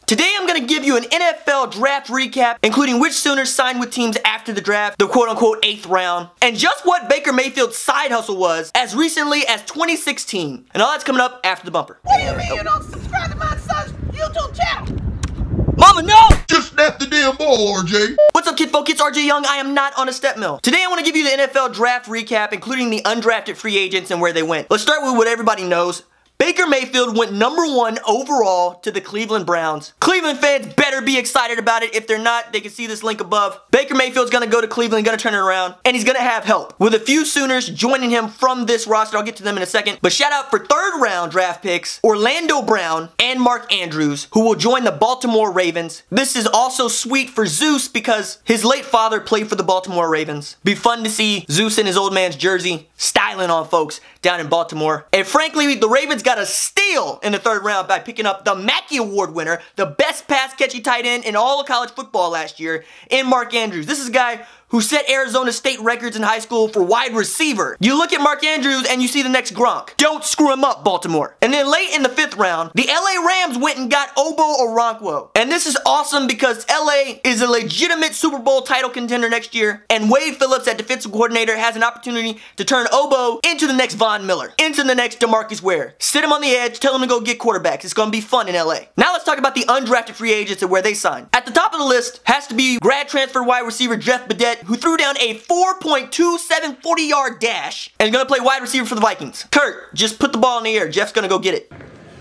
Today I'm going to give you an NFL draft recap, including which Sooners signed with teams after the draft, the quote-unquote 8th round, and just what Baker Mayfield's side hustle was as recently as 2016. And all that's coming up after the bumper. What do you mean you don't subscribe to my son's YouTube channel? Mama, no! Just snap the damn ball, RJ. What's up, kid folk? It's RJ Young. I am not on a step mill. Today I want to give you the NFL draft recap, including the undrafted free agents and where they went. Let's start with what everybody knows. Baker Mayfield went #1 overall to the Cleveland Browns. Cleveland fans better be excited about it. If they're not, they can see this link above. Baker Mayfield's gonna go to Cleveland, gonna turn it around, and he's gonna have help. With a few Sooners joining him from this roster, I'll get to them in a second. But shout out for 3rd round draft picks, Orlando Brown and Mark Andrews, who will join the Baltimore Ravens. This is also sweet for Zeus because his late father played for the Baltimore Ravens. Be fun to see Zeus in his old man's jersey, styling on folks down in Baltimore. And frankly, the Ravens got a steal in the 3rd round by picking up the Mackey Award winner, the best pass-catching tight end in all of college football last year, in Mark Andrews. This is a guy who set Arizona State records in high school for wide receiver. You look at Mark Andrews and you see the next Gronk. Don't screw him up, Baltimore. And then late in the 5th round, the LA Rams went and got Obo Okoronkwo. And this is awesome because LA is a legitimate Super Bowl title contender next year, and Wade Phillips at defensive coordinator has an opportunity to turn Obo into the next Von Miller, into the next DeMarcus Ware. Sit him on the edge, tell him to go get quarterbacks. It's gonna be fun in LA. Now let's talk about the undrafted free agents and where they signed. At the top of the list has to be grad transfer wide receiver Jeff Badet, who threw down a 4.27 40-yard dash and is gonna play wide receiver for the Vikings. Kurt, just put the ball in the air. Jeff's gonna go get it.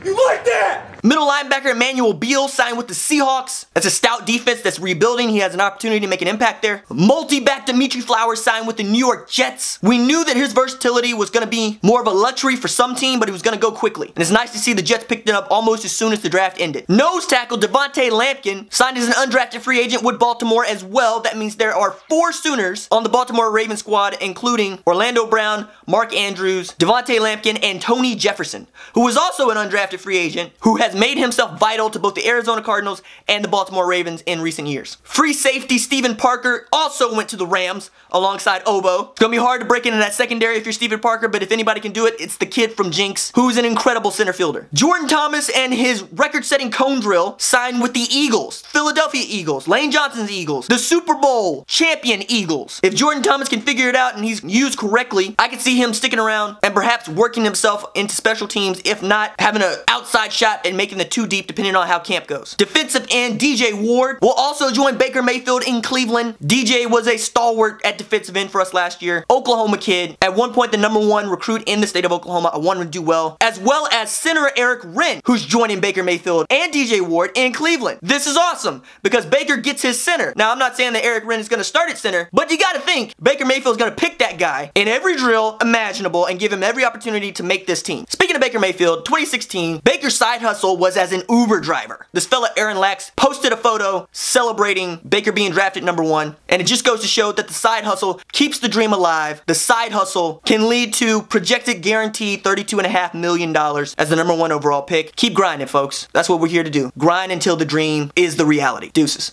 You like that? Middle linebacker Emmanuel Beal signed with the Seahawks. That's a stout defense that's rebuilding. He has an opportunity to make an impact there. Multi-back Dimitri signed with the New York Jets. We knew that his versatility was going to be more of a luxury for some team, but he was going to go quickly. And it's nice to see the Jets picked it up almost as soon as the draft ended. Nose tackle Lampkin signed as an undrafted free agent with Baltimore as well. That means there are 4 Sooners on the Baltimore Ravens squad, including Orlando Brown, Mark Andrews, Lampkin, and Tony Jefferson, who was also an undrafted free agent who has made himself vital to both the Arizona Cardinals and the Baltimore Ravens in recent years. Free safety Stephen Parker also went to the Rams alongside Obo. It's gonna be hard to break into that secondary if you're Stephen Parker, but if anybody can do it, it's the kid from Jinx, who's an incredible center fielder. Jordan Thomas and his record-setting cone drill signed with the Eagles, Philadelphia Eagles, Lane Johnson's Eagles, the Super Bowl champion Eagles. If Jordan Thomas can figure it out and he's used correctly, I could see him sticking around and perhaps working himself into special teams, if not having an outside shot and making the 2 deep depending on how camp goes. Defensive end DJ Ward will also join Baker Mayfield in Cleveland. DJ was a stalwart at defensive end for us last year. Oklahoma kid. At one point the #1 recruit in the state of Oklahoma. I want him to do well. As well as center Erik Wren, who's joining Baker Mayfield and DJ Ward in Cleveland. This is awesome because Baker gets his center. Now I'm not saying that Erik Wren is going to start at center, but you got to think Baker Mayfield's going to pick that guy in every drill imaginable and give him every opportunity to make this team. Speaking of Baker Mayfield, 2016, Baker's side hustle was as an Uber driver. This fella Aaron Lax posted a photo celebrating Baker being drafted #1, and it just goes to show that the side hustle keeps the dream alive. The side hustle can lead to projected guaranteed $32.5 million as the #1 overall pick. Keep grinding, folks. That's what we're here to do. Grind until the dream is the reality. Deuces.